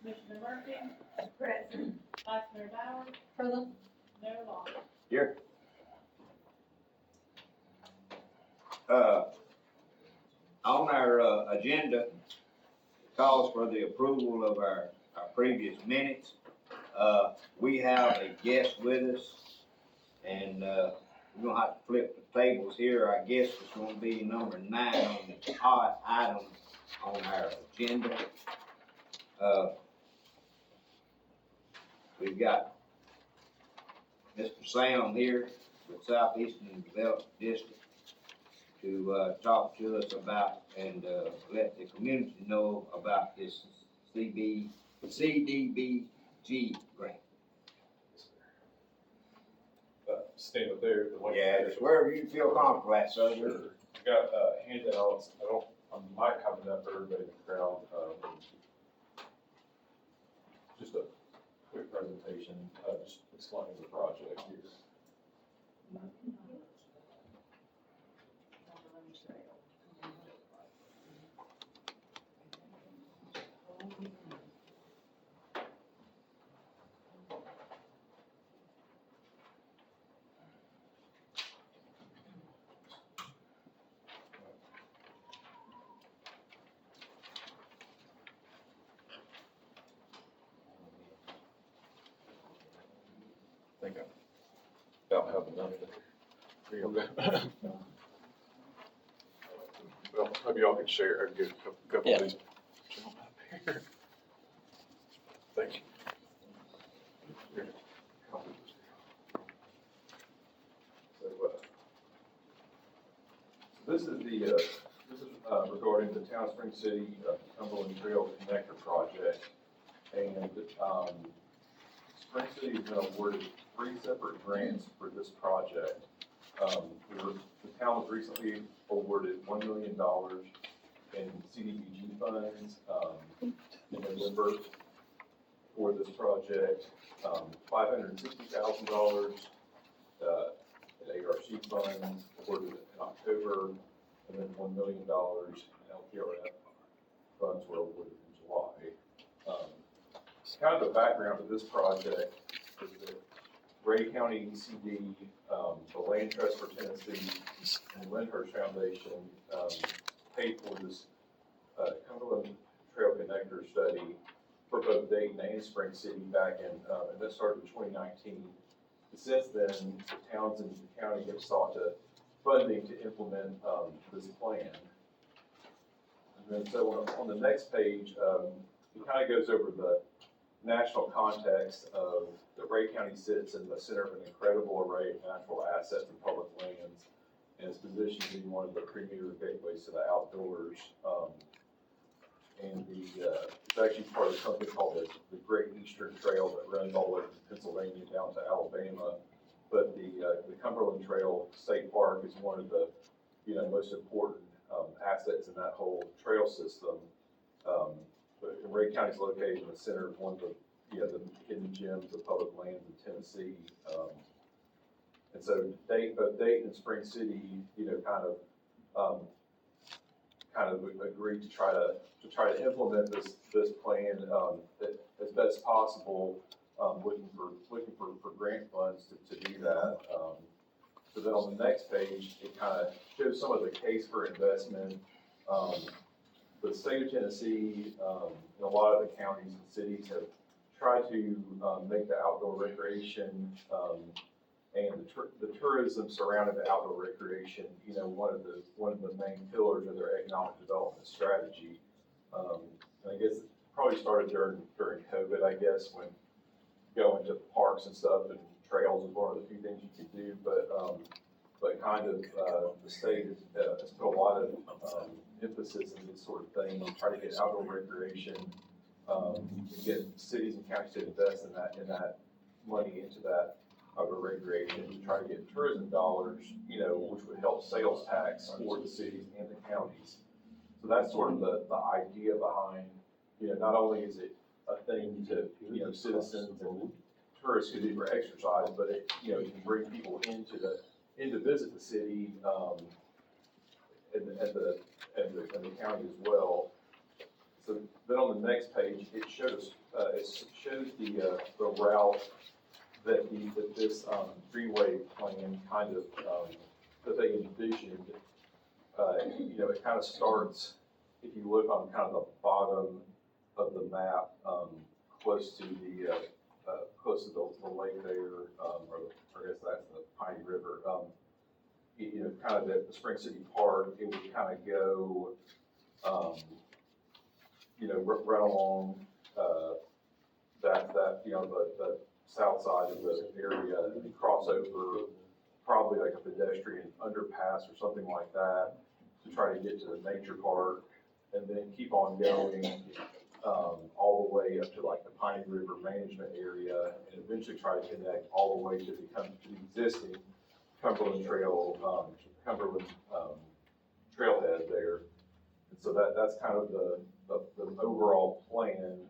Commissioner Murphy? Present. Vice Mayor Bauer? Present. Mayor Long? Here. On our, agenda, calls for the approval of our previous minutes. We have a guest with us, and, we're gonna have to flip the tables here. Our guest is gonna be number 9 on the odd item on our agenda. We've got Mr. Sam here with Southeastern Development District to, talk to us about and, let the community know about this CDBG grant. Stand up there. The Yeah, just wherever you feel comfortable at, sir. Sure. We got, handouts. I might have enough for everybody in the crowd. Just a quick presentation, just explaining the project here. I think I about have enough to. Here you go. Well, maybe y'all can share, or get a couple of these. Jump up here. Thank you. Here. So, this is regarding the Town of Spring City Cumberland Trail Connector project. And, Spring City has been awarded 3 separate grants for this project. The town was recently awarded $1 million in CDBG funds, in November for this project, $560,000, in ARC funds awarded in October, and then $1 million in LPRF funds were awarded in July. Kind of the background of this project is that Ray County ECD, the Land Trust for Tennessee, and Lyndhurst Foundation paid for this Cumberland Trail Connector study for both Dayton and Spring City back in, and that started in 2019. Since then, the towns and the county have sought funding to implement this plan. And then so on the next page, it kind of goes over the national context of that Ray County sits in the center of an incredible array of natural assets and public lands, and is positioned to be one of the premier gateways to the outdoors. And it's actually part of something called the Great Eastern Trail that runs all the way from Pennsylvania down to Alabama. But the Cumberland Trail State Park is one of the most important assets in that whole trail system. But Ray County is located in the center of one of the the hidden gems of public lands in Tennessee. And so both Dayton and Spring City, kind of agreed to try to implement this plan as best possible, looking for grant funds to do that. So then on the next page, it kind of shows some of the case for investment. The state of Tennessee, and a lot of the counties and cities have tried to make the outdoor recreation and the tourism surrounding the outdoor recreation, one of the main pillars of their economic development strategy. And I guess it probably started during COVID, I guess, when going to parks and stuff and trails was one of the few things you could do, but kind of the state has put a lot of emphasis in this sort of thing, try to get outdoor recreation, get cities and counties to invest in that money into that outdoor recreation, to try to get tourism dollars, which would help sales tax for the cities and the counties. So that's sort of the idea behind, not only is it a thing to, citizens and tourists could do for exercise, but it, you can bring people in to visit the city, and the county as well. So then on on the next page, it shows the route that this, Greenway plan kind of, that they envisioned. You know, it kind of starts, if you look on kind of the bottom of the map, close to the lake there, or I guess that's the Piney River. You know, kind of the Spring City Park, it would kind of go, you know, right along, that, you know, the south side of the area, and cross over probably like a pedestrian underpass or something like that to try to get to the nature park, and then keep on going, all the way up to like the Piney River Management Area, and eventually try to connect all the way to the existing Cumberland Trail, trailhead there. And so that's kind of the overall plan.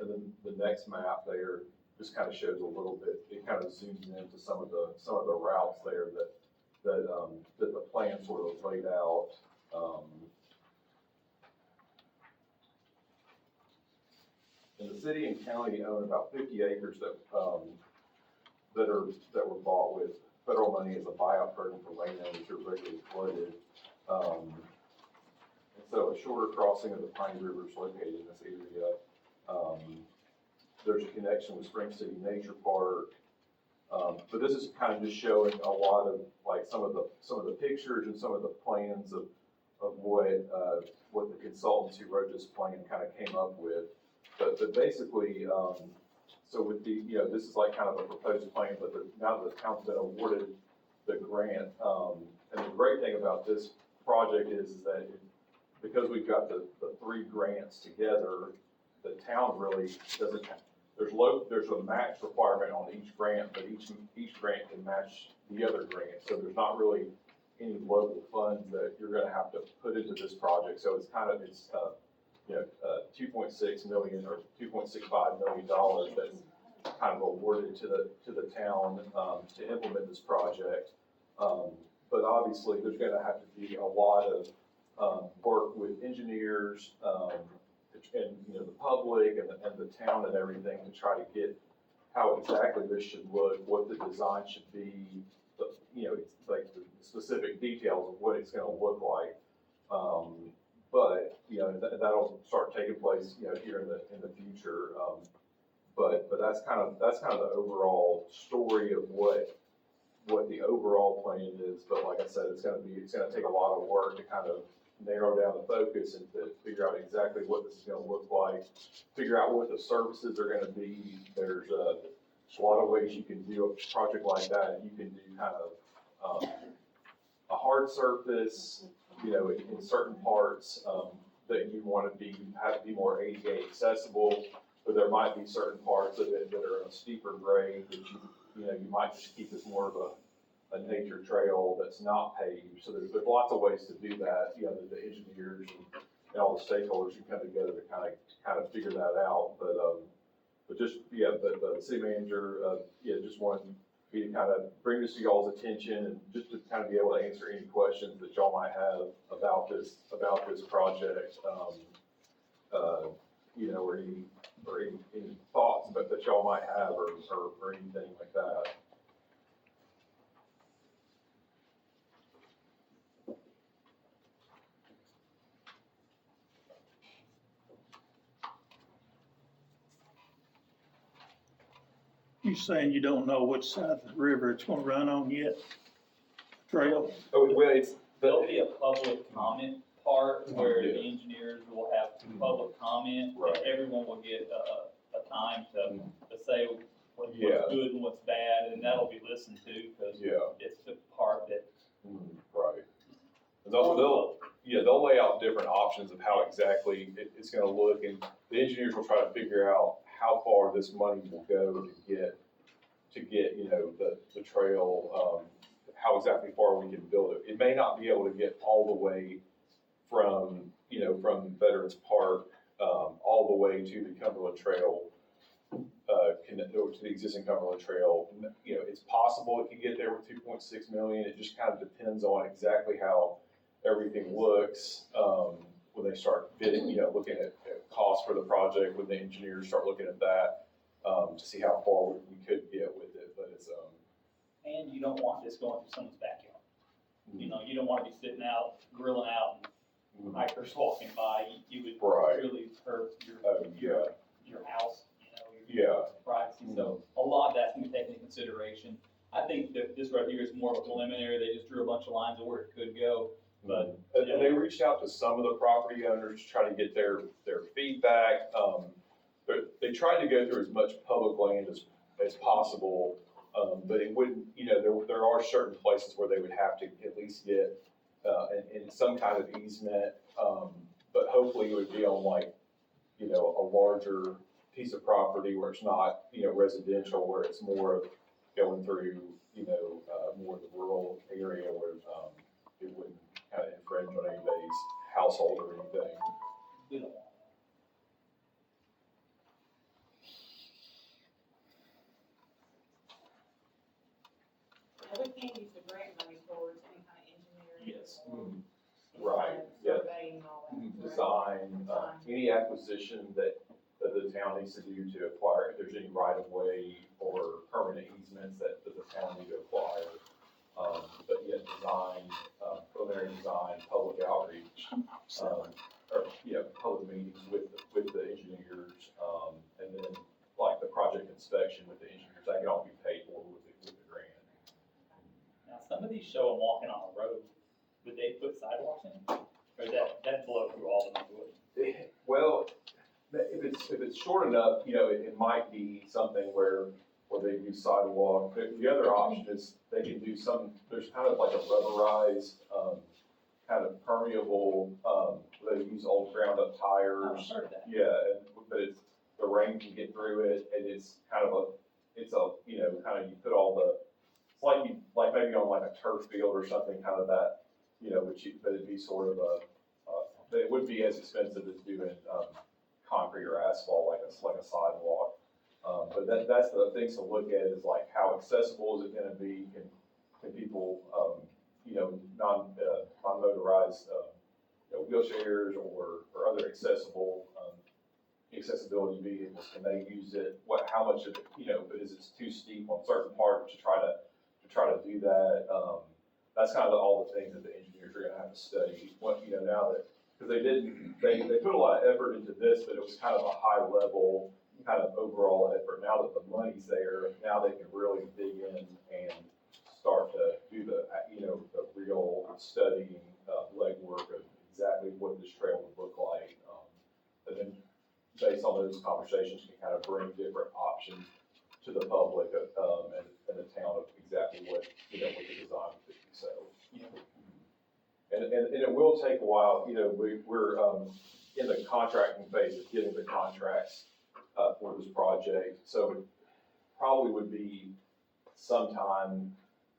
And then the next map there just kind of shows a little bit, it kind of zooms into some of the routes there that the plan sort of laid out. And the city and county own about 50 acres that were bought with federal money as a buyout program for land owners who are regularly flooded. And so a shorter crossing of the Piney River is located in this area. There's a connection with Spring City Nature Park. But this is kind of just showing a lot of like some of the pictures and some of the plans of what the consultants who wrote this plan kind of came up with. But basically, so with the, you know, this is like kind of a proposed plan, but now the town's been awarded the grant. And the great thing about this project is that because we've got the three grants together, the town really doesn't have, there's a match requirement on each grant, but each grant can match the other grant. So there's not really any local funds that you're gonna have to put into this project. So it's kind of, you know, $2.6 million or $2.65 million that's kind of awarded to the town to implement this project. But obviously, there's going to have to be a lot of work with engineers and you know the public and the town and everything to try to get how exactly this should look, what the design should be, you know, it's like the specific details of what it's going to look like. But you know that'll start taking place, you know, here in the future. But that's kind of the overall story of what the overall plan is. But like I said, it's gonna take a lot of work to kind of narrow down the focus and to figure out exactly what this is gonna look like, figure out what the services are gonna be. There's a lot of ways you can do a project like that. You can do kind of a hard surface, you know, in certain parts that you want to have to be more ADA accessible, but there might be certain parts of it that are a steeper grade that you know you might just keep as more of a nature trail that's not paved. So there's lots of ways to do that. You know, the engineers and all the stakeholders can come together to kind of figure that out. But just the city manager just wanted me to kind of bring this to y'all's attention and just to kind of be able to answer any questions that y'all might have about this project. You know, or any thoughts that y'all might have or anything like that. You saying you don't know which side of the river it's gonna run on yet? Trail? Oh, well, There'll be a public comment part where Yeah. the engineers will have public comment, Right. and everyone will get a time to say what's Yeah. good and what's bad, and that'll be listened to, because Yeah. it's the part that. Right. And they'll lay out different options of how exactly it's gonna look, and the engineers will try to figure out how far this money will go to get, you know, the trail, how exactly far we can build it. It may not be able to get all the way from Veterans Park, all the way to the Cumberland Trail, or to the existing Cumberland Trail. You know, it's possible it can get there with 2.6 million. It just kind of depends on exactly how everything looks, when they start bidding, you know, looking at cost for the project when the engineers start looking at that, to see how far we could get with it, but it's, And you don't want this going through someone's backyard. You know, you don't wanna be sitting out, grilling out, and hikers walking by, you would Right. really hurt Oh, yeah. your house, you know, Yeah. your privacy. So a lot of that's gonna be taken into consideration. I think that this right here is more of a preliminary, they just drew a bunch of lines of where it could go, but. And they reached out to some of the property owners to try to get their feedback. But they tried to go through as much public land as possible. But it wouldn't, you know, there are certain places where they would have to at least get, in some kind of easement. But hopefully it would be on like, you know, a larger piece of property where it's not, you know, residential, where it's more of going through, you know, more of the rural area where, it wouldn't kind of infringe on anybody's household or anything. We don't want. Now, we can use the grant money towards any kind of engineering. Yes. Right, yeah. Surveying and all that. correct? Design, any acquisition that the town needs to do to acquire, if there's any right of way or permanent easements that the town need to acquire. But yet design, preliminary design, public outreach, or, yeah, public meetings with the engineers, and then like the project inspection with the engineers, that can all be paid for with the grant. Now, some of these show them walking on a road, would they put sidewalks in? Or that'd blow through all of them, would it? Well, if it's short enough, you know, it might be something where they do sidewalk. The other option is they can do there's kind of like a rubberized, kind of permeable, they use old ground up I've tires. heard that. Yeah, but the rain can get through it, and it's kind of you know, kind of you put all it's like maybe on like a turf field or something, kind of that, you know, but it'd be sort of it wouldn't be as expensive as doing, concrete or asphalt, like a sidewalk. But that's the things to look at is like how accessible is it gonna be? Can people, you know, non-motorized, you know, wheelchairs or other accessibility vehicles, can they use it? How much of it, you know, but is it too steep on certain parts to try to do that? That's kind of all the things that the engineers are gonna have to study. You know, now that, because they put a lot of effort into this, but it was kind of a high level, kind of overall effort. Now that the money's there, now they can really dig in and start to do the, you know, the real studying, legwork of exactly what this trail would look like. And then based on those conversations, can kind of bring different options to the public, and the town of exactly what, you know, what the design would be. So, and it will take a while, you know, we're in the contracting phase of getting the contracts for this project. So it probably would be sometime,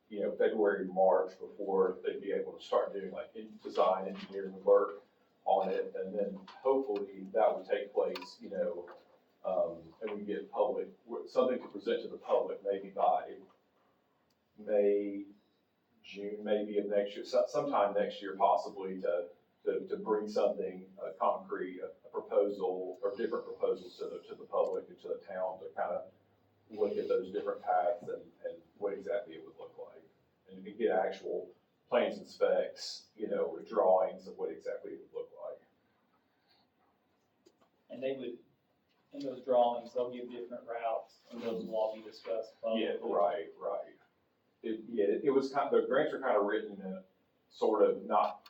you know, February, March before they'd be able to start doing like design engineering work on it. And then hopefully that would take place, you know, and we get something to present to the public maybe by May, June, maybe of next year, sometime next year possibly to bring something concrete, a proposal or different proposals to the public and to the town to kind of look at those different paths and what exactly it would look like. And to get actual plans and specs, you know, with drawings of what exactly it would look like. And they would, in those drawings, they'll give different routes, and those will all be discussed. Yeah, right. It was the grants are kind of written in sort of not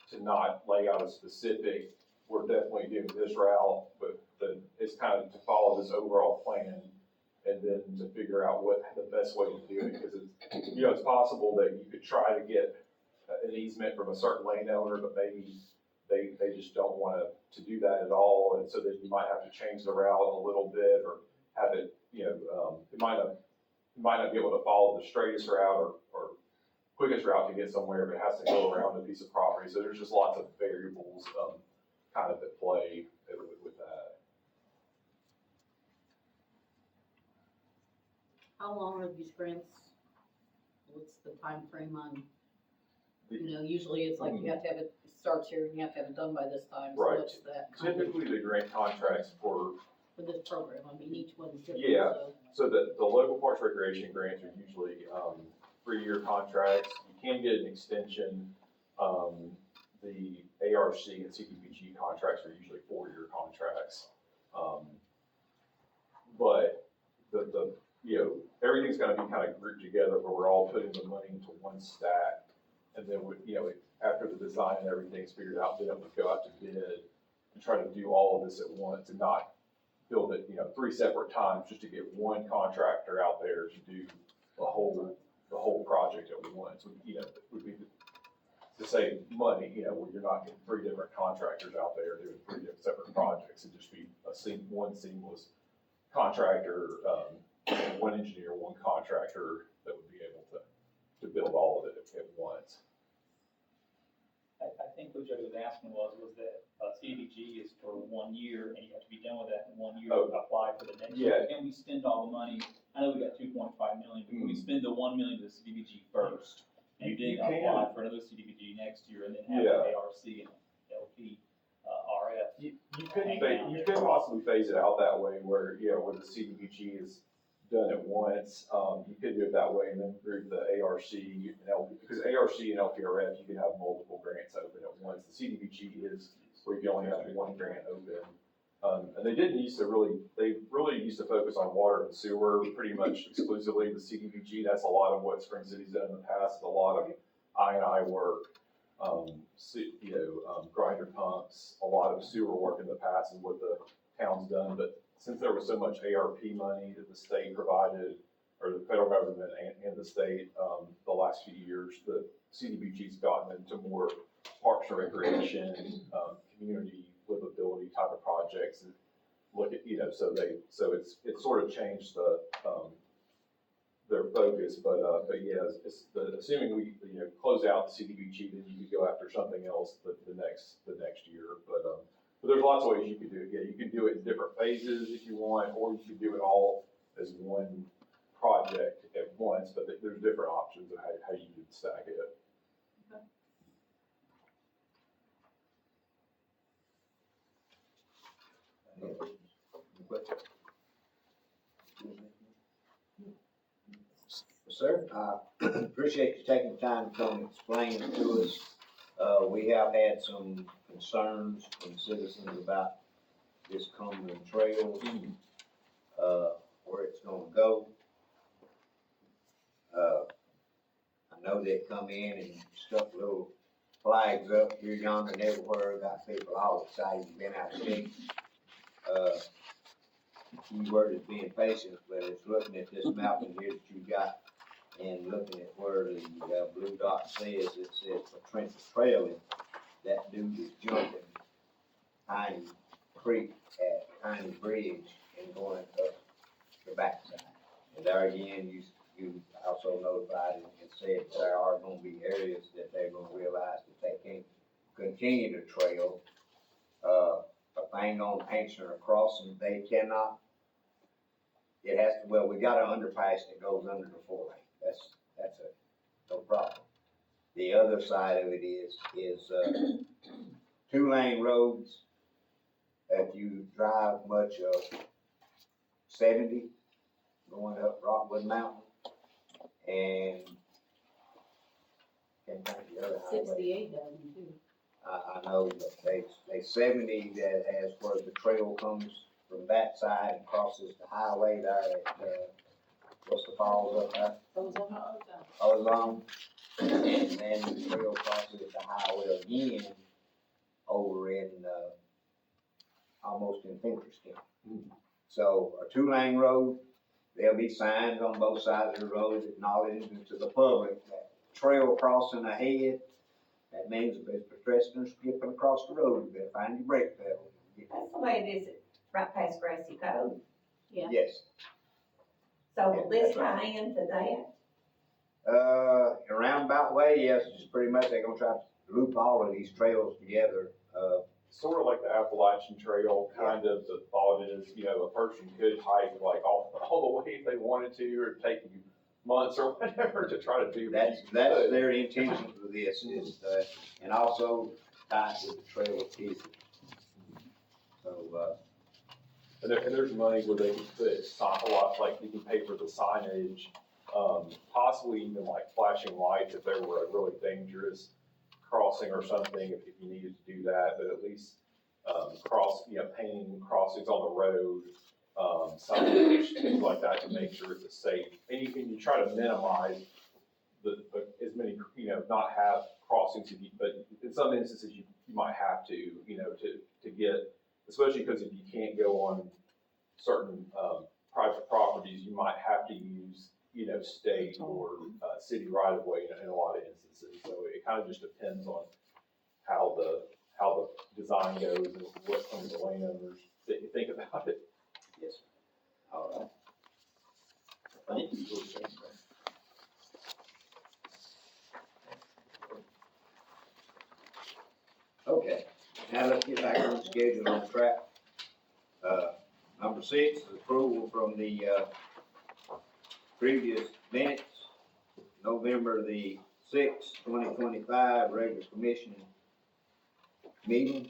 lay out a specific, we're definitely doing this route, but it's kind of to follow this overall plan and then to figure out what the best way to do it, because it's, you know, it's possible that you could try to get an easement from a certain landowner, but maybe they just don't want to do that at all, and so then you might have to change the route a little bit or have it, you know, it might not be able to follow the straightest route or quickest route to get somewhere, but it has to go around a piece of property. So there's just lots of variables kind of at play with that. How long are these grants? What's the time frame on, you know, usually it's like you have to have a starts here, and you have to have it done by this time, so Right. what's that? kind of Typically, the grant contracts for For this program, I mean, each one's different, Yeah. so. So the local parks recreation grants are usually, 3-year contracts. You can get an extension. The ARC and CDBG contracts are usually 4-year contracts. But everything's gotta be kind of grouped together where we're all putting the money into one stack. And then after the design and everything's figured out, then it would go out to bid and try to do all of this at once and not build it, 3 separate times just to get one contractor out there to do the whole project at once. Would be to save money, where you're not getting 3 different contractors out there doing 3 different separate projects and just be one seamless contractor, one engineer, one contractor that would be able to build all of it at once. I think what Joe was asking was that CDBG is for 1 year, and you have to be done with that in 1 year to apply for the next year. Can we spend all the money? I know we got 2.5 million, but can we spend the 1 million to the CDBG first? And You then can. apply for another CDBG next year, and then have Yeah. the ARC and LP, RF. You could possibly phase it out that way where, where the CDBG is done at once. You could do it that way and then group the ARC and LP, because ARC and LPRF, you can have multiple grants open at once. The CDBG is where you only have one grant open. And they really used to focus on water and sewer pretty much exclusively. The CDBG, that's a lot of what Spring City's done in the past, a lot of I&I work, grinder pumps, a lot of sewer work in the past and what the town's done. But since there was so much ARP money that the state provided, or the federal government and the state, the last few years, the CDBG's gotten into more parks and recreation, community livability type of projects, and look at, so it's sort of changed their focus, but yeah, assuming we, close out the CDBG, then you could go after something else the next year, but there's lots of ways you could do it. Yeah, you can do it in different phases if you want, or you could do it all as one project at once, but there's different options of how you could stack it. Sir, appreciate you taking the time to come and explain it to us. We have had some concerns from citizens about this Cumberland Trail, where it's gonna go. I know they come in and stuck little flags up here, yonder, and everywhere, got people all excited, been out skating. Key word is being patient, but it's looking at this mountain here that you got and looking at where the blue dot says, it says for Trenton Trailing, that dude is jumping Tiny Creek at Tiny Bridge and going up the backside. And there again, you also notified and said there are gonna be areas that they're gonna realize that they can't continue to trail. A thing on Hampshire Crossing, they cannot, it has to, well, we got an underpass that goes under the 4-lane. That's no problem. The other side of it is 2-lane roads. If you drive much of 70 going up Rockwood Mountain and can't think of the other highway. 68 down too. I know, but they 70 that has where the trail comes from that side and crosses the highway there at, what's the falls up there? Ozone. And then the trail crosses the highway again over in, almost in Finkerston. So a 2-lane road, there'll be signs on both sides of the road acknowledging to the public that trail crossing ahead. That means if there's pedestrians skipping across the road, you better find your brake pedal. That's the way it is right past Gracie Cove. Yeah. Yes. So will this tie into that? In a roundabout way, yes, it's pretty much, they're gonna try to loop all of these trails together. Sort of like the Appalachian Trail, kind of, the thought is, a person could hike like all the way if they wanted to, or take you months or whatever to try to do. That's their intention for this is, and also tied with the trail of Kizzy. So, And there's money where they can put a lot, like you can pay for the signage, possibly even like flashing lights if there were a really dangerous crossing or something, if you needed to do that, but at least, painting crossings on the road, signage, things like that to make sure it's a safe. And you try to minimize as many, not have crossings, but in some instances you might have to, to get, especially because if you can't go on certain, private properties, you might have to use, state or, city right of way in a lot of instances. So it kind of just depends on how the design goes and what some of the landowners that you think about it. yes, sir. All right. Thank you. Okay, now let's get back on the schedule on track. Number 6 is approval from the, previous minutes, November the 6th, 2025, regular commission meeting.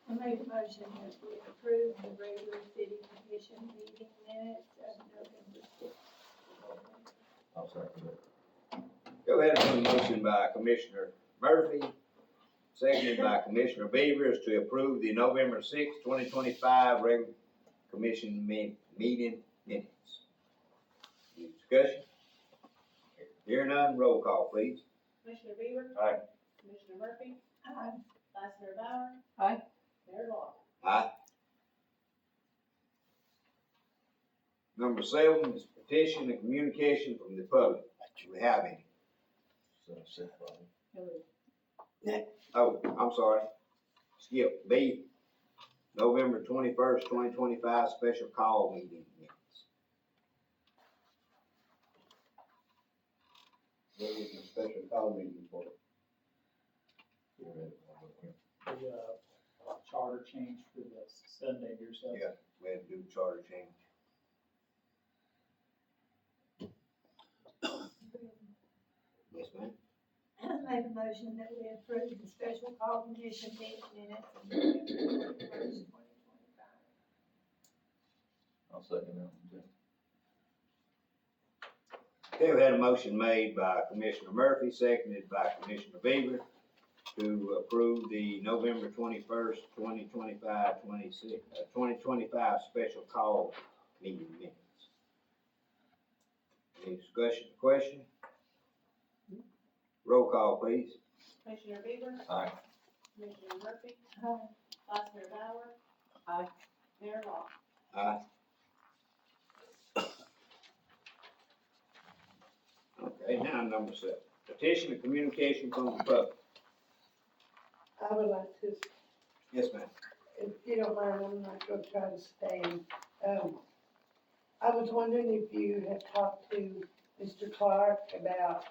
I make a motion that we approve the regular city commission meeting minutes of November sixth. I'll second it. Go ahead and have a motion by Commissioner Murphy, seconded by Commissioner Beavers to approve the November 6th, 2025 regular commission meeting minutes. Any discussion? Hear none, roll call, please. Commissioner Bieber. Aye. Commissioner Murphy. Aye. Vice Mayor Bauer. Aye. Mayor Law. Aye. Number 7 is petition and communication from the public. Do we have any? Oh, I'm sorry. Skip, B, November 21st, 2025 special call meeting minutes. What was the special call meeting for? The, charter change for the Sunday or so. Yeah, we had to do charter change. Yes, ma'am. I make a motion that we approve the special call commission meeting minutes of November 21st, 2025. I'll second that one too. Okay, we had a motion made by Commissioner Murphy, seconded by Commissioner Beaver to approve the November 21st, 2025 special call meeting minutes. Any discussion, question? Roll call, please. Commissioner Bieber. Aye. Commissioner Murphy. Aye. Vice Mayor Bauer. Aye. Mayor Law. Aye. Okay, now number 7, petition and communication from the public. I would like to, Yes, ma'am. if you don't mind, I'm not gonna try to stand. I was wondering if you had talked to Mr. Clark about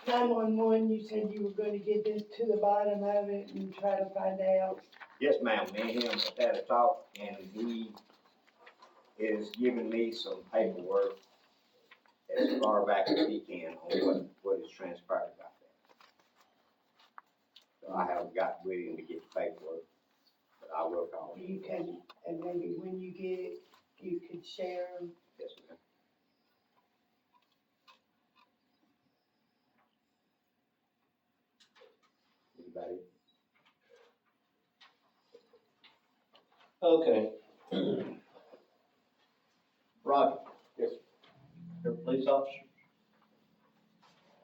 911. You said you were gonna get this to the bottom of it and try to find out. Yes, ma'am, me and him have had a talk, and he is giving me some paperwork as far back as he can on what has transpired about that. So I haven't got with him to get the paperwork, but I will call him. You can, and maybe when you get it, you could share them. Yes, ma'am. Anybody? Okay. Roger. Yes. They're police officers.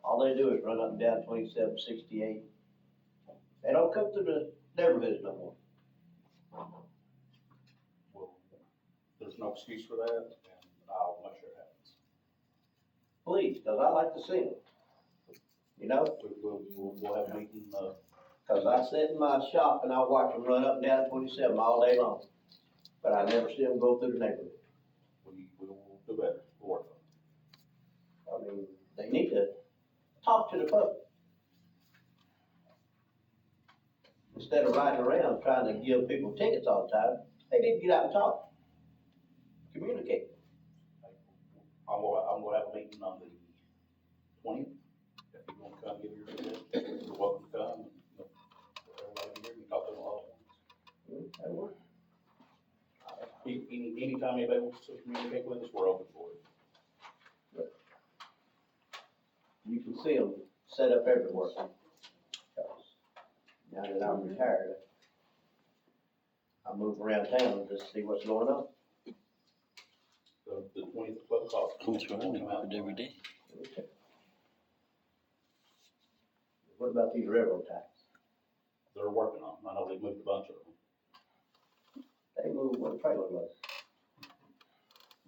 All they do is run up and down 2768. They don't come to the neighborhoods no more. Well, there's no excuse for that, and I'll make sure it happens. Please, because I like to see them. You know, We'll have a meeting, because I sit in my shop and I watch them run up and down 27 all day long. But I never see them go through the neighborhood. we will do better, we'll work on it. I mean, they need to talk to the public. instead of riding around trying to give people tickets all the time, they need to get out and talk. Communicate. I'm gonna have a meeting on the 20th. If you wanna come give your opinion, you're welcome to come. Everybody here, you talk to them all at once. That works. Anytime anybody wants to communicate with us, we're open for it. You can see them set up everywhere. Now that I'm retired, I move around town to see what's going on. The 20th, 12 o'clock. every day. What about these railroad ties? They're working on them. I know they've moved a bunch of them. They move one trailer load.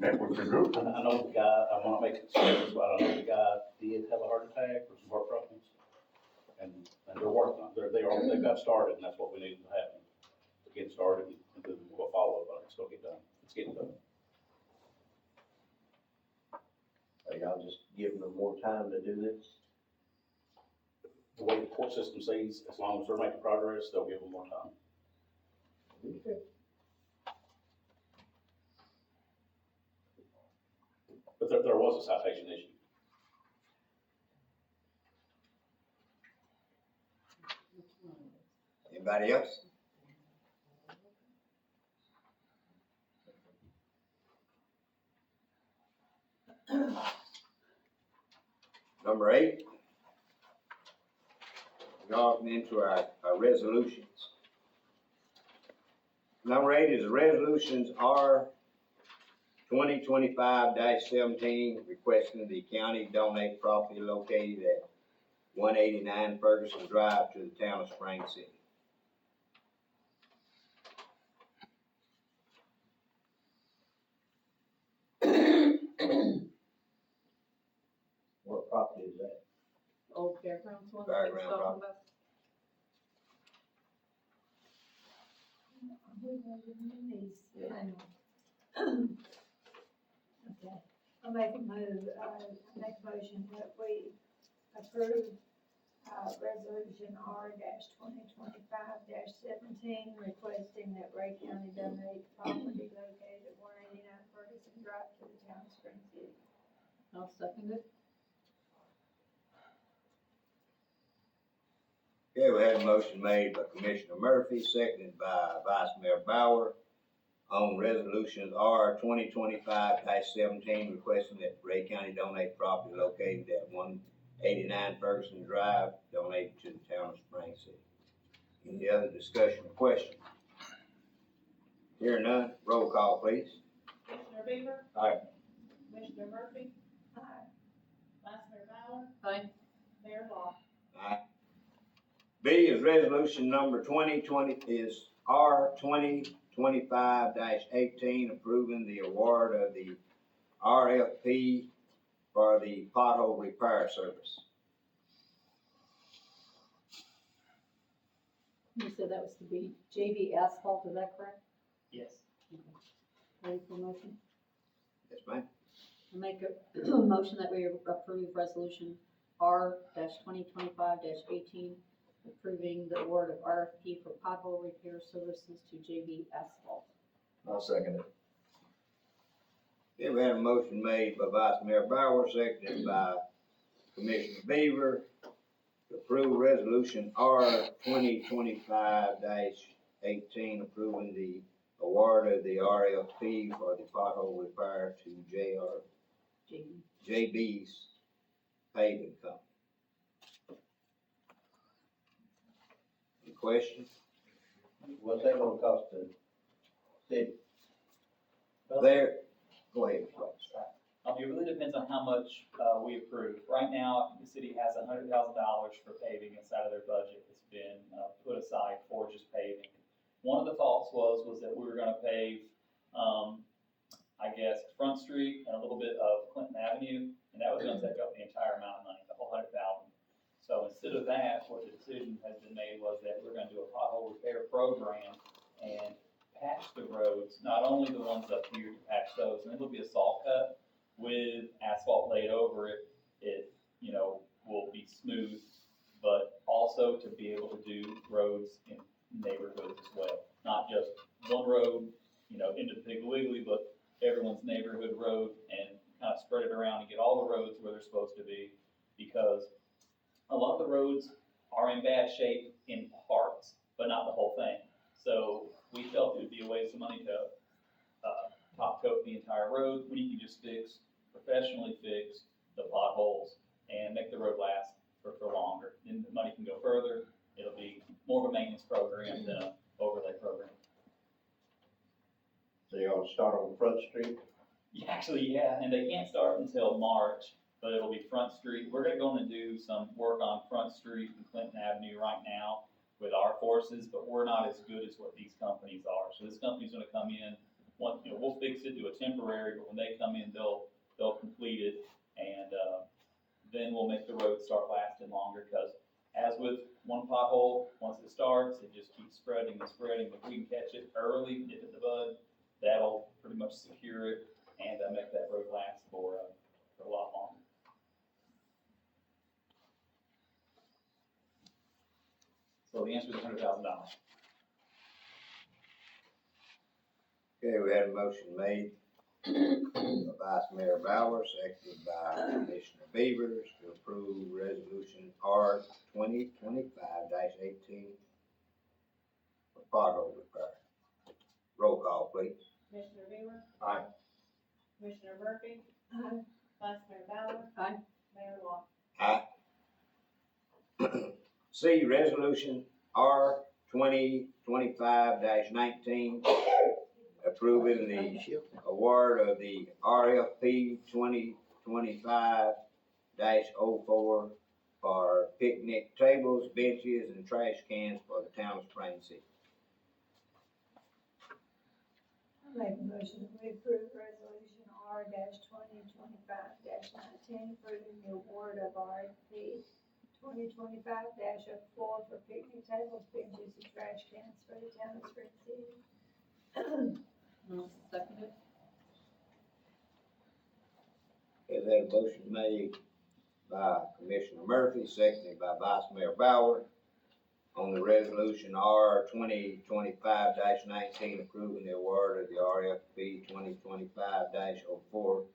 That was the group. I know the guy, I wanna make excuses, but I know the guy did have a heart attack or some heart problems. And they're working on it. They've got started, and that's what we need to happen. To get started, and then we'll follow up on it. It's gonna get done. It's getting done. Are y'all just giving them more time to do this? The way the court system sees, as long as they're making progress, they'll give them more time. Okay. But there was a citation issue. Anybody else? Number 8. Going into our resolutions. Number 8 is resolutions R 2025-17 requesting the county donate property located at 189 Ferguson Drive to the town of Spring City. What property is that? Old fairgrounds one that he was Fairground talking property. Okay, I'll make a move, make a motion that we approve, resolution R 2025-17, requesting that Ray County donate property located at 189 Ferguson Drive to the town of Spring City. I'll second it. Okay, we had a motion made by Commissioner Murphy, seconded by Vice Mayor Bauer on resolutions R 2025-17 requesting that Ray County donate property located at 189 Ferguson Drive, donated to the town of Spring City. Any other discussion or question? Hearing none, roll call please. Commissioner Bieber. Aye. Commissioner Murphy. Aye. Vice Mayor Bauer. Aye. Mayor Law. Aye. B is resolution number is R 2025-18 approving the award of the RFP for the pothole repair service. You said that was to be JV Asphalt, is that correct? Yes. Ready for motion? Yes, ma'am. I make a motion that we approve resolution R 2025-18, approving the award of RFP for pothole repair services to JV Asphalt. I'll second it. Okay, we have a motion made by Vice Mayor Bauer, seconded by Commissioner Beaver to approve resolution R 2025-18 approving the award of the RFP for the pothole repair to JB's paving company. Any questions? What's that gonna cost the city? There, go ahead, please. It really depends on how much, we approve. Right now, the city has $100,000 for paving inside of their budget that's been, put aside for just paving. One of the thoughts was that we were gonna pave, I guess, Front Street and a little bit of Clinton Avenue, and that was gonna take up the entire amount of money, the whole $100,000. So instead of that, what the decision has been made was that we're gonna do a pothole repair program and patch the roads, not only the ones up here to patch those, and it'll be a salt cut with asphalt laid over it. It, will be smooth, but also to be able to do roads in neighborhoods as well. Not just one road, you know, into the Piggly Wiggly, but everyone's neighborhood road and kind of spread it around and get all the roads where they're supposed to be. Because a lot of the roads are in bad shape in parts, but not the whole thing. So we felt it would be a waste of money to top coat the entire road when you can just professionally fix the potholes and make the road last for longer. Then the money can go further. It'll be more of a maintenance program than an overlay program. So you ought to start on Front Street? Actually, yeah, and they can't start until March, but it'll be Front Street. We're gonna go in and do some work on Front Street and Clinton Avenue right now with our forces, but we're not as good as what these companies are. So this company's gonna come in, we'll fix it, do a temporary, but when they come in, they'll complete it, and, then we'll make the road start lasting longer, because as with one pothole, once it starts, it just keeps spreading and spreading. If we can catch it early, nip it in the bud, that'll pretty much secure it and make that road last for a lot longer. So the answer is $100,000. Okay, we had a motion made by Vice Mayor Bauer, seconded by Commissioner Beavers to approve resolution R 2025-18 for pothole repair. Roll call, please. Commissioner Bieber. Aye. Commissioner Murphy. Aye. Vice Mayor Bauer. Aye. Mayor Law. Aye. C, resolution R 2025-19, approving the award of the RFP 2025-04 for picnic tables, benches, and trash cans for the town of Spring City. I make a motion that we approve resolution R 2025-19, approving the award of RFP 2025-04 for picnic tables, benches, and trash cans for the town of Spring City. Second it. Is that a motion made by Commissioner Murphy, seconded by Vice Mayor Bauer on the resolution R 2025-19, approving the award of the RFP 2025-04 for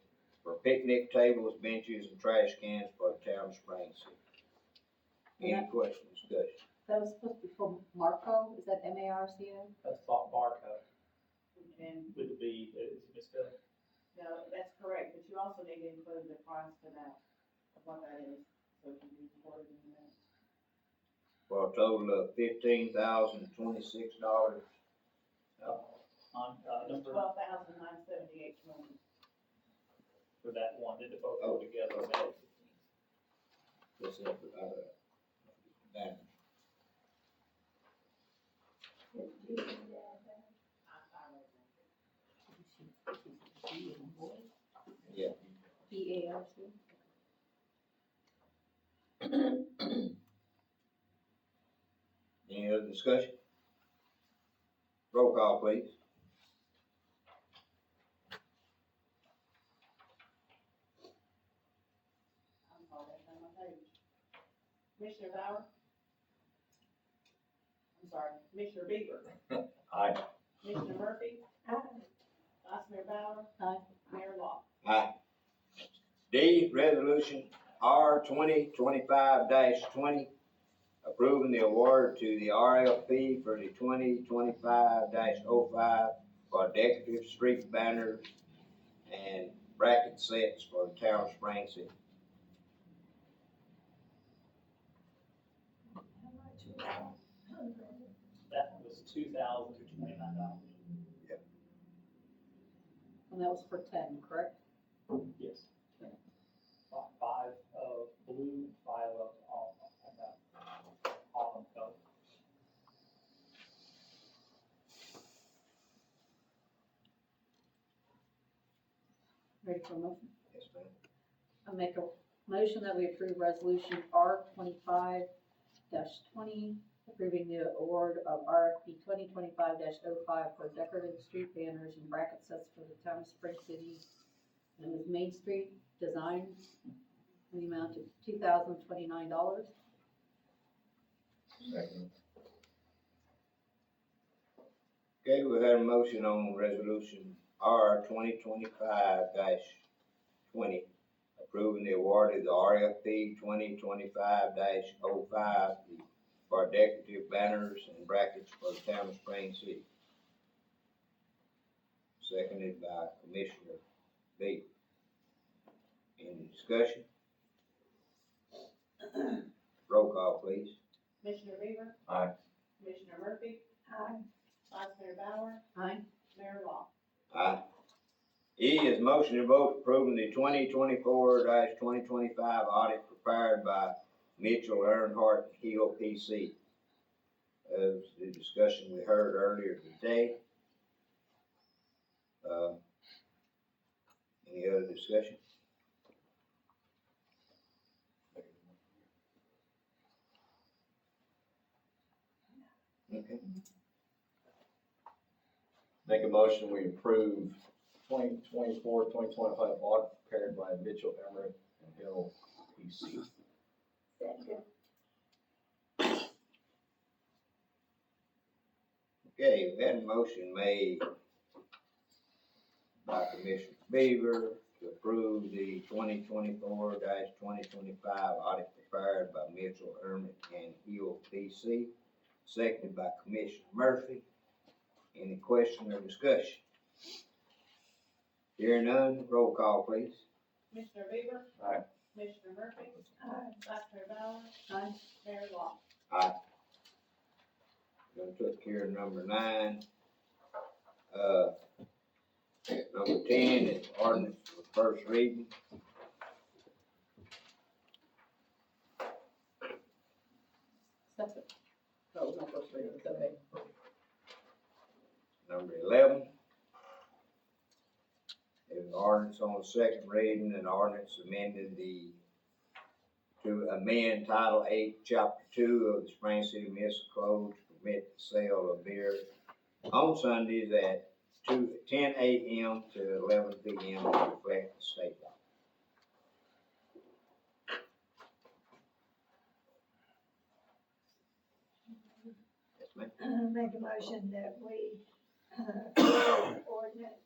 picnic tables, benches, and trash cans for the town of Spring City. Any questions, discussion? That was supposed to be for Marco, is that M-A-R-C-O? That's Barco And, with the B, is it misspelled? no, that's correct, but you also need to include the price for that, of what that is, so it can be recorded in the minutes. For a total of $15,026. On, number, $12,978.20. for that one, did they both go together? This is, that. Yeah. B-A-R-C. Any other discussion? Roll call, please. I'm sorry, that's on my page. Commissioner Bauer? I'm sorry, Commissioner Bieber. Aye. Commissioner Murphy. Aye. Vice Mayor Bauer. Aye. Mayor Law. Aye. D, resolution R 2025-20, approving the award to the RFP for the 2025-05 for decorative street banners and bracket sets for the town of Spring City. How much was that? That was $2,029. And that was for 10, correct? Yes. 5 of blue, 5 of autumn color. Ready for a motion? Yes, ma'am. I make a motion that we approve resolution R 25-20, approving the award of RFP 2025-05 for decorative street banners and bracket sets for the town of Spring City. And it was Main Street Design, in the amount of $2,029. Second. Okay, we had a motion on resolution R 2025-20, approving the award of the RFP 2025-05 for decorative banners and brackets for the town of Spring City. Seconded by Commissioner Bates. Any discussion? Roll call, please. Commissioner Bieber. Aye. Commissioner Murphy. Aye. Vice Mayor Bauer. Aye. Mayor Law. Aye. E is motion to vote approving the 2024-2025 audit prepared by Mitchell, Earnhardt, and Hill PC. As the discussion we heard earlier today. Any other discussion? Okay. Make a motion, we approve 2024-2025 audit prepared by Mitchell, Emerald, and Hill PC. Second. Okay, we had a motion made by Commissioner Beaver to approve the 2024-2025 audit prepared by Mitchell, Emerald, and Hill PC, seconded by Commissioner Murphy. Any question or discussion? Hearing none, roll call, please. Commissioner Bieber. Aye. Commissioner Murphy. Aye. Vice Mayor Bauer. Aye. Mayor Law. Aye. Done took care of number 9. Number 10 is ordinance for first reading. Second. That was my first reading, okay. Number 11 is an ordinance on second reading, an ordinance to amend Title 8, Chapter 2 of the Spring City Municipal Code to permit the sale of beer on Sundays at 10 a.m. to 11 p.m. to reflect the state law. Yes, ma'am. Make a motion that we, approve ordinance,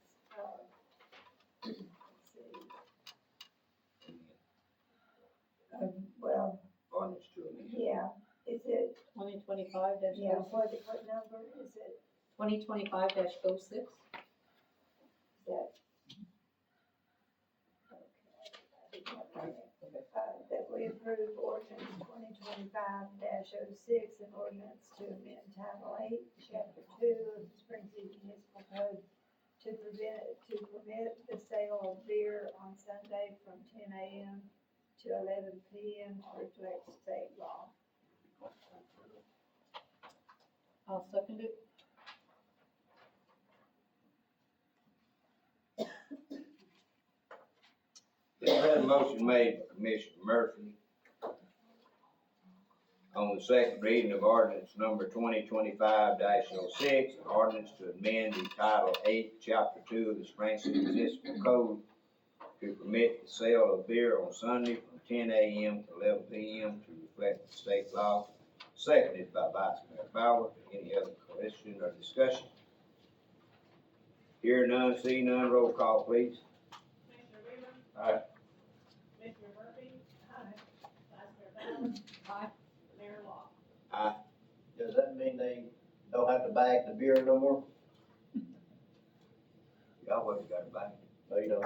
let's see. Well, Ordinance to amend. yeah, is it, 2025 yeah, what number is it? 2025-06. That. That we approve ordinance 2025-06, an ordinance to amend Title 8, Chapter 2 of the Spring City Municipal Code to permit the sale of beer on Sunday from 10 a.m. to 11 p.m. to reflect state law. I'll second it. We had a motion made by Commissioner Murphy on the second reading of ordinance number 2025-06, an ordinance to amend the Title 8, Chapter 2 of the Spring City Municipal Code to permit the sale of beer on Sunday from 10 a.m. to 11 p.m. to reflect the state law, seconded by Vice Mayor Bauer. Any other question or discussion? Hear none, see none, roll call, please. Commissioner Bieber. Aye. Commissioner Murphy. Aye. Vice Mayor Bauer. Aye. Mayor Law. Aye. Does that mean they don't have to bag the beer no more? Y'all always got it back. No, you don't.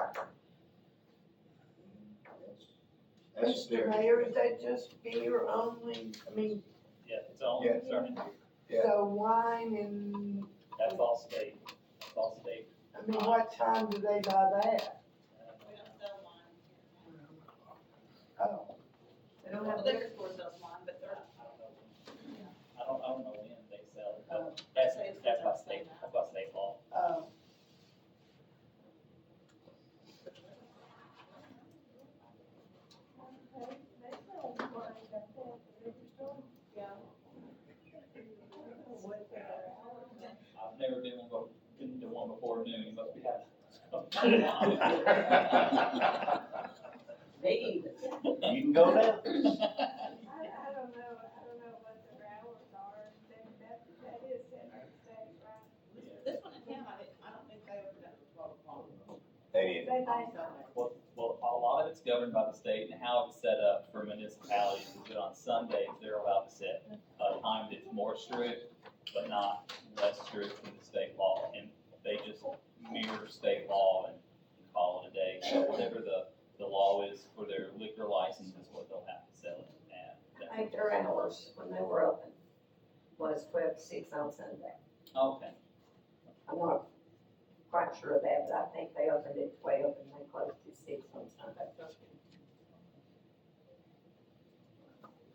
That's Mr. fair. Mayor, is that just beer only? I mean, Yeah, it's only Yeah. concerning beer. Yeah. so wine and, That's all state, that's all state. I mean, what time do they buy that? We don't sell wine. Oh, They don't The have liquor store sells wine, but they're. I don't know when they sell it, but that's by state law. oh. I've never been to one before noon, you must be having. Maybe. You can go now. I don't know what their hours are, that is set at state, right? they think? Well, a lot of it's governed by the state and how it's set up for municipalities, is that on Sundays, they're allowed to set a time that's more strict, but not less strict than the state law, and they just mirror state law and call it a day. So whatever the law is for their liquor license is what they'll have to sell it at. I think their hours when they were open was 12 to 6 on Sunday. Okay. I'm not quite sure of that, but I think they opened at 12 and they closed at 6 on Sunday.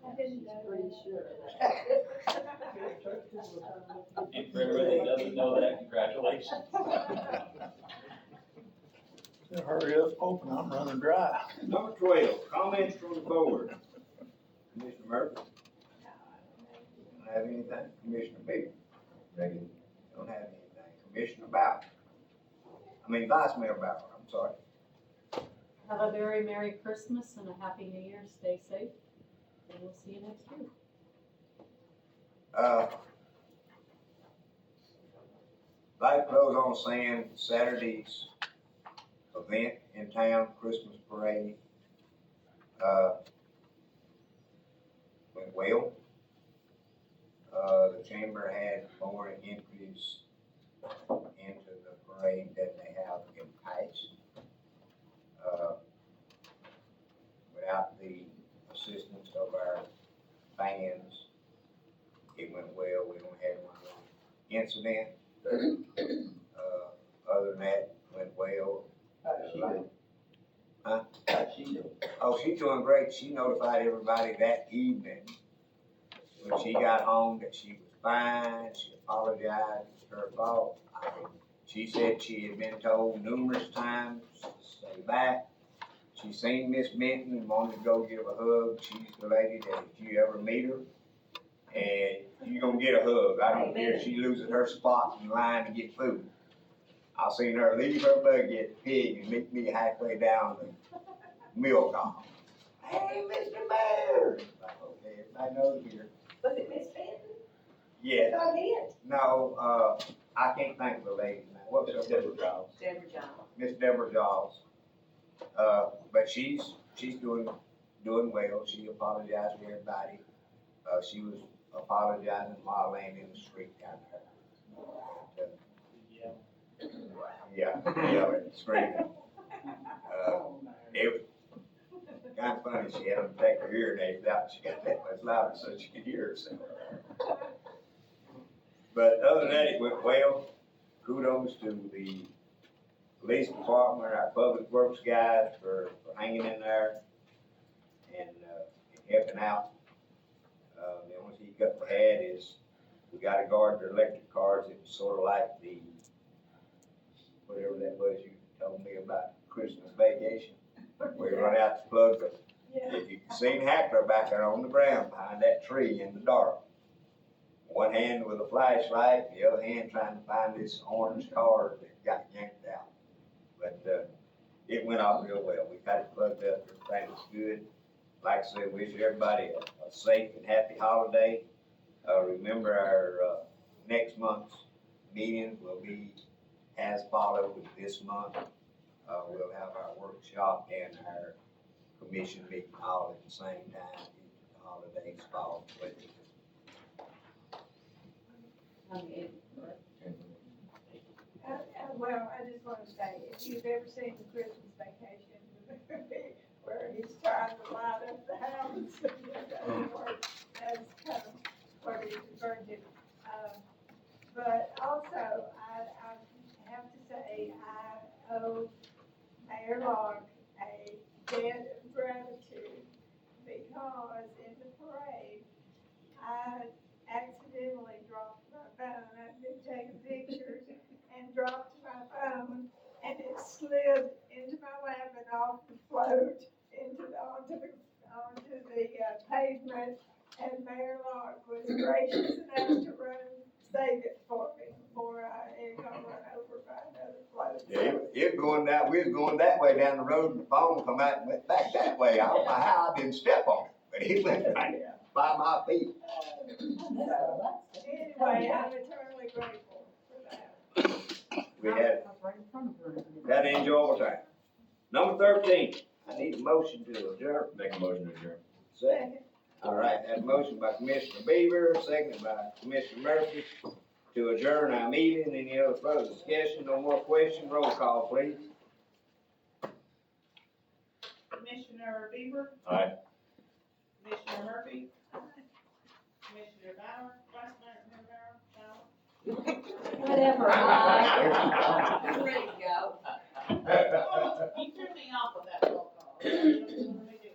I didn't know. Pretty sure. And for everybody that doesn't know that, congratulations. Hurry up, open, I'm running dry. Number 12, comments from the board. Commissioner Murphy? Don't have anything. Commissioner Biggs? Reagan? Don't have anything. Commissioner Bauer? Vice Mayor Bauer, I'm sorry. Have a very Merry Christmas and a Happy New Year. Stay safe, and we'll see you next year. Light Clothes on Sand, Saturday's event in town, Christmas parade, went well. The chamber had more entries into the parade than they have in past. Without the assistance of our fans, it went well. We don't have one incident. Other than that, went well. Huh? Oh, she's doing great. She notified everybody that evening when she got home that she was fine. She apologized. It's her fault. She said she had been told numerous times to stay back. She seen Miss Minton and wanted to go give a hug. She's the lady that if you ever meet her, and you're gonna get a hug. I don't care if she loses her spot in line to get food. I seen her leave her buggy at the pig and meet me halfway down the milk aisle. Hey, Mr. Mayor! Like, okay, everybody knows here. Was it Miss Benton? Yeah. I did. No, I can't think of the lady's name. What was her name? Deborah John. Miss Deborah Giles. But she's doing well. She apologized to everybody. She was apologizing while laying in the street down there. Yeah, and screaming. It was kind of funny. She had them take her hearing aids out. She got that much louder so she could hear herself. But other than that, it went well. Kudos to the police department, our public works guys for hanging in there and helping out. The only hiccup we had is we got to guard their electric cars. It was sort of like the, whatever that was you told me about Christmas vacation. We run out to plug them. If you seen Hackler back there on the ground behind that tree in the dark, one hand with a flashlight, the other hand trying to find this orange car that got yanked out. But it went off real well. We got it plugged up. Everything was good. Like I said, wish everybody a safe and happy holiday. Remember our next month's meeting will be as followed with this month. We'll have our workshop and our commission meeting all at the same time. The holidays fall. Well, I just want to say, if you've ever seen the Christmas Vacation movie where he's trying to light up the house, that's kind of what he's referring to. But also, I have to say, I owe Mayor Locke a debt of gratitude because in the parade, I accidentally dropped my phone. I've been taking pictures and dropped my phone, and it slid into my lap and off the float onto the pavement. And Mayor Locke was gracious enough to run and save it for me before it got run over by another float. Yeah, it going that, we was going that way down the road and the phone come out and went back that way. I don't know how I didn't step on it, but it went right by my feet. Anyway, I'm eternally grateful for that. We had an enjoyable time. Number 13, I need a motion to adjourn. Make a motion to adjourn. Second. All right, that motion by Commissioner Beaver, second by Commissioner Murphy to adjourn our meeting. Any other further discussion? No more questions? Roll call, please. Commissioner Bieber, Aye. Commissioner Murphy, Commissioner Bauer, Vice Mayor Bauer, Whatever, I'm ready to go. Bauer. You threw me off with that roll call. Let me do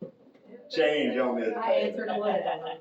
that. Change on this. I answered whatever.